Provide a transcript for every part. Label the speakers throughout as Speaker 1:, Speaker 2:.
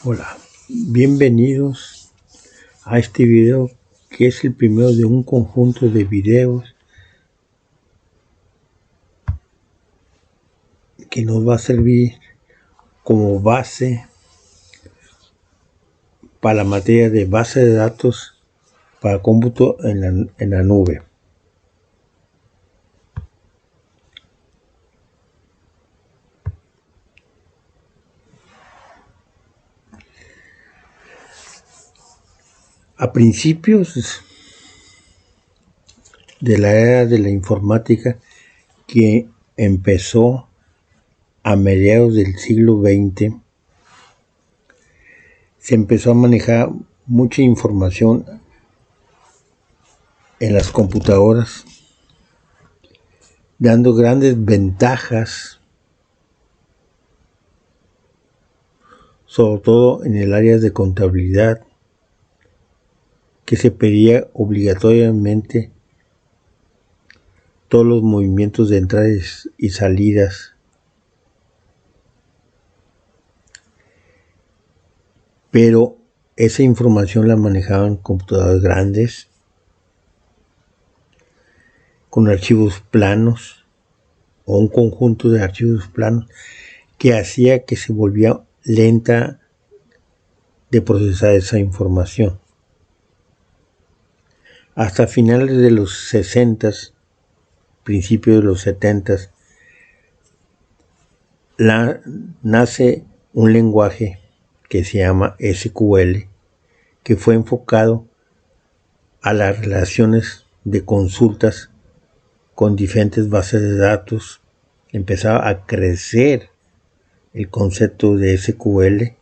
Speaker 1: Hola, bienvenidos a este video que es el primero de un conjunto de videos que nos va a servir como base para la materia de base de datos para cómputo en la nube. A principios de la era de la informática, que empezó a mediados del siglo XX, se empezó a manejar mucha información en las computadoras, dando grandes ventajas, sobre todo en el área de contabilidad, que se pedía obligatoriamente todos los movimientos de entradas y salidas. Pero esa información la manejaban computadoras grandes, con archivos planos o un conjunto de archivos planos que hacía que se volvía lenta de procesar esa información. Hasta finales de los 60s, principios de los 70s, nace un lenguaje que se llama SQL, que fue enfocado a las relaciones de consultas con diferentes bases de datos. Empezaba a crecer el concepto de SQL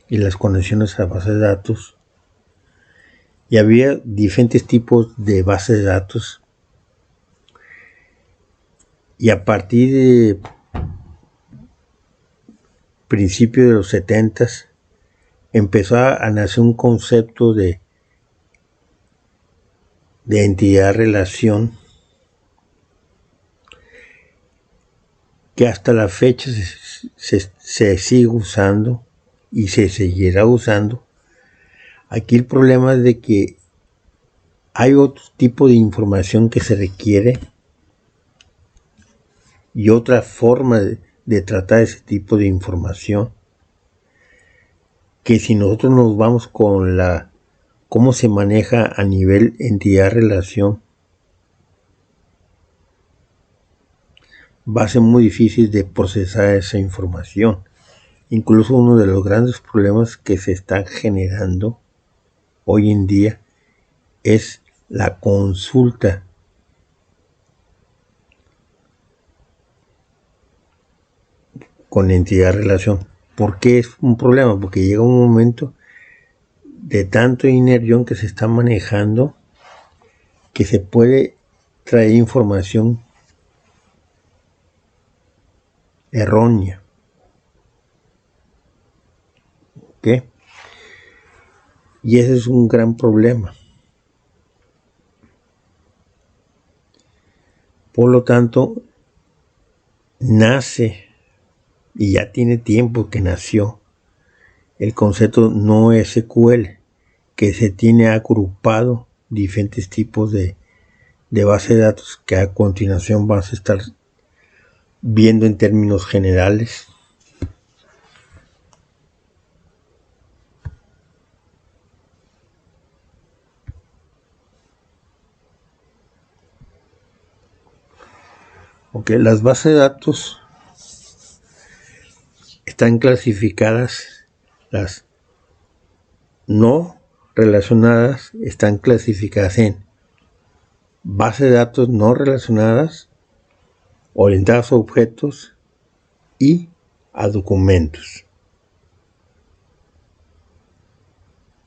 Speaker 1: y las conexiones a bases de datos. Y había diferentes tipos de bases de datos. Y a partir de principios de los 70s empezó a nacer un concepto de entidad-relación que hasta la fecha se sigue usando y se seguirá usando. Aquí el problema es de que hay otro tipo de información que se requiere y otra forma de tratar ese tipo de información, que si nosotros nos vamos con cómo se maneja a nivel entidad-relación, va a ser muy difícil de procesar esa información. Incluso uno de los grandes problemas que se están generando hoy en día es la consulta con entidad-relación. ¿Por qué es un problema? Porque llega un momento de tanto inerción que se está manejando que se puede traer información errónea. ¿Ok? Y ese es un gran problema. Por lo tanto, nace, y ya tiene tiempo que nació, el concepto NoSQL, que se tiene agrupado diferentes tipos de base de datos que a continuación vas a estar viendo en términos generales. Okay, las bases de datos están clasificadas, las no relacionadas están clasificadas en bases de datos no relacionadas, orientadas a objetos y a documentos.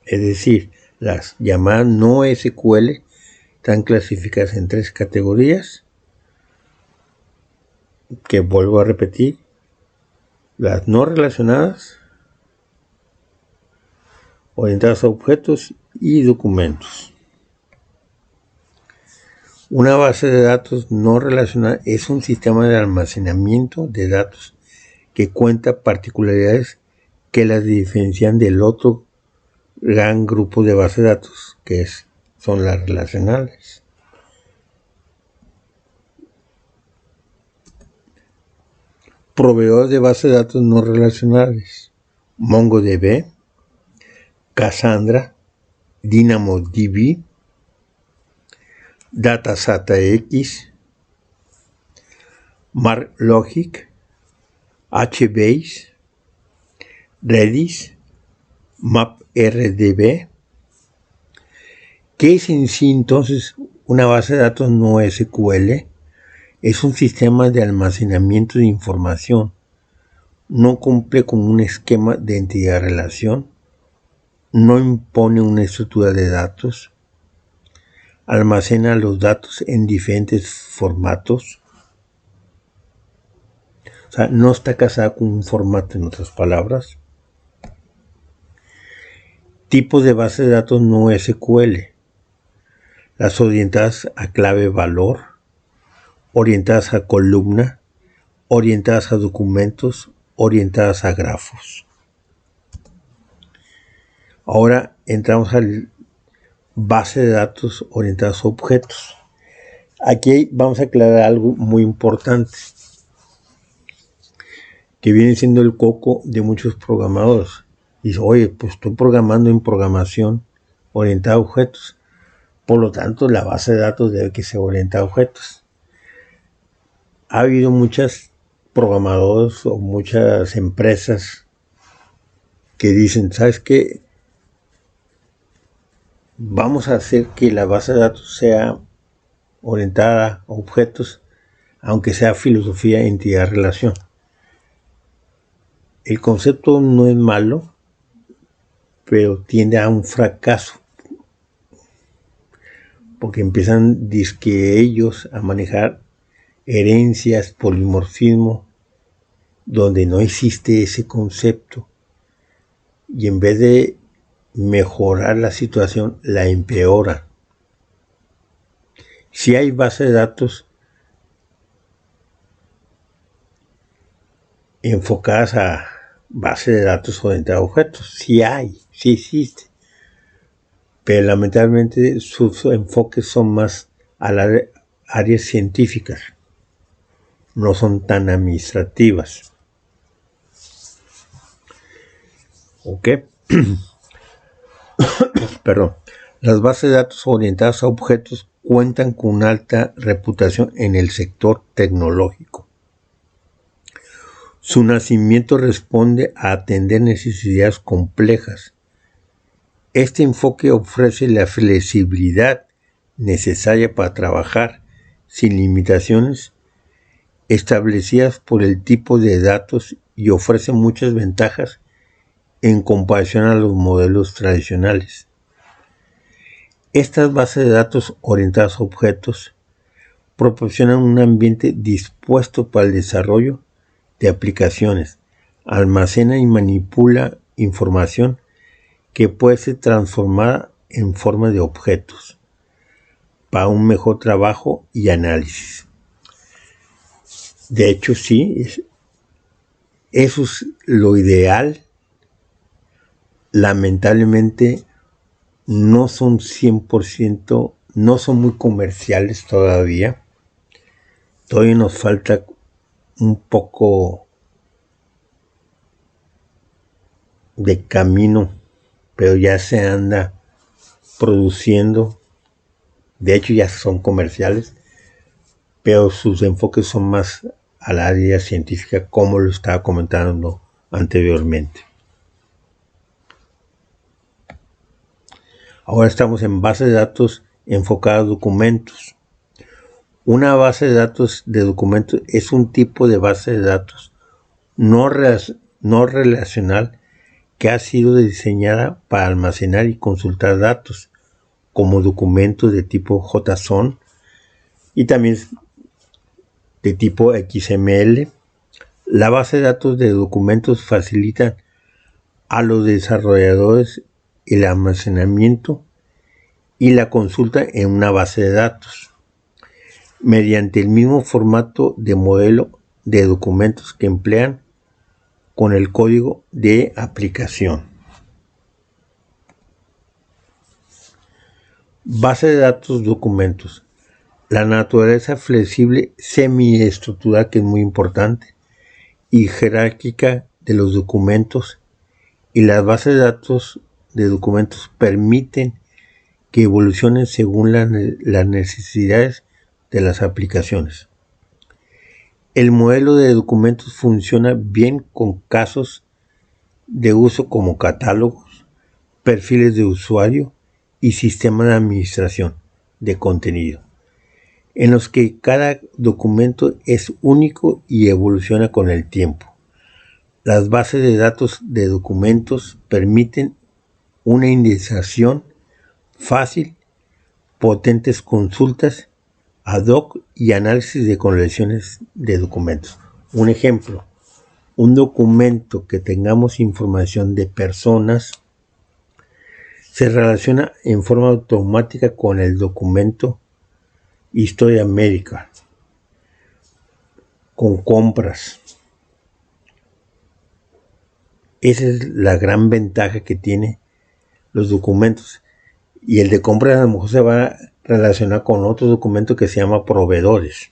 Speaker 1: Es decir, las llamadas no SQL están clasificadas en tres categorías, que vuelvo a repetir: las no relacionadas, orientadas a objetos y documentos. Una base de datos no relacionada es un sistema de almacenamiento de datos que cuenta particularidades que las diferencian del otro gran grupo de bases de datos, son las relacionales. Proveedores de bases de datos no relacionales: MongoDB, Cassandra, DynamoDB, DataSataX, MarkLogic, HBase, Redis, MapRDB. ¿Qué es en sí entonces una base de datos no SQL? Es un sistema de almacenamiento de información. No cumple con un esquema de entidad-relación. No impone una estructura de datos. Almacena los datos en diferentes formatos. O sea, no está casada con un formato, en otras palabras. Tipos de base de datos no SQL. Las orientadas a clave-valor, orientadas a columna, orientadas a documentos, orientadas a grafos. Ahora entramos al base de datos orientadas a objetos. Aquí vamos a aclarar algo muy importante, que viene siendo el coco de muchos programadores. Dice, oye, pues estoy programando en programación orientada a objetos. Por lo tanto, la base de datos debe que ser orientada a objetos. Ha habido muchos programadores o muchas empresas que dicen, ¿sabes qué? Vamos a hacer que la base de datos sea orientada a objetos, aunque sea filosofía, entidad, relación. El concepto no es malo, pero tiende a un fracaso, porque empiezan dizque ellos a manejar herencias, polimorfismo, donde no existe ese concepto, y en vez de mejorar la situación, la empeora. Si hay bases de datos enfocadas a bases de datos orientadas a objetos, sí existe, pero lamentablemente sus enfoques son más a las áreas científicas, no son tan administrativas. ¿Ok? Perdón. Las bases de datos orientadas a objetos cuentan con una alta reputación en el sector tecnológico. Su nacimiento responde a atender necesidades complejas. Este enfoque ofrece la flexibilidad necesaria para trabajar sin limitaciones establecidas por el tipo de datos y ofrece muchas ventajas en comparación a los modelos tradicionales. Estas bases de datos orientadas a objetos proporcionan un ambiente dispuesto para el desarrollo de aplicaciones, almacena y manipula información que puede ser transformada en forma de objetos para un mejor trabajo y análisis. De hecho, sí, eso es lo ideal. Lamentablemente no son 100%, no son muy comerciales todavía. Todavía nos falta un poco de camino, pero ya se anda produciendo. De hecho ya son comerciales, pero sus enfoques son más al área científica, como lo estaba comentando anteriormente. Ahora estamos en base de datos enfocada a documentos. Una base de datos de documentos es un tipo de base de datos no relacional que ha sido diseñada para almacenar y consultar datos como documentos de tipo JSON y también de tipo XML. La base de datos de documentos facilita a los desarrolladores el almacenamiento y la consulta en una base de datos mediante el mismo formato de modelo de documentos que emplean con el código de aplicación. Base de datos, documentos. La naturaleza flexible, semiestructural, que es muy importante, y jerárquica de los documentos y las bases de datos de documentos permiten que evolucionen según las necesidades de las aplicaciones. El modelo de documentos funciona bien con casos de uso como catálogos, perfiles de usuario y sistemas de administración de contenido, en los que cada documento es único y evoluciona con el tiempo. Las bases de datos de documentos permiten una indexación fácil, potentes consultas ad hoc y análisis de colecciones de documentos. Un ejemplo, un documento que tengamos información de personas se relaciona en forma automática con el documento historia médica, con compras. Esa es la gran ventaja que tiene los documentos. Y el de compras a lo mejor se va a relacionar con otro documento que se llama proveedores.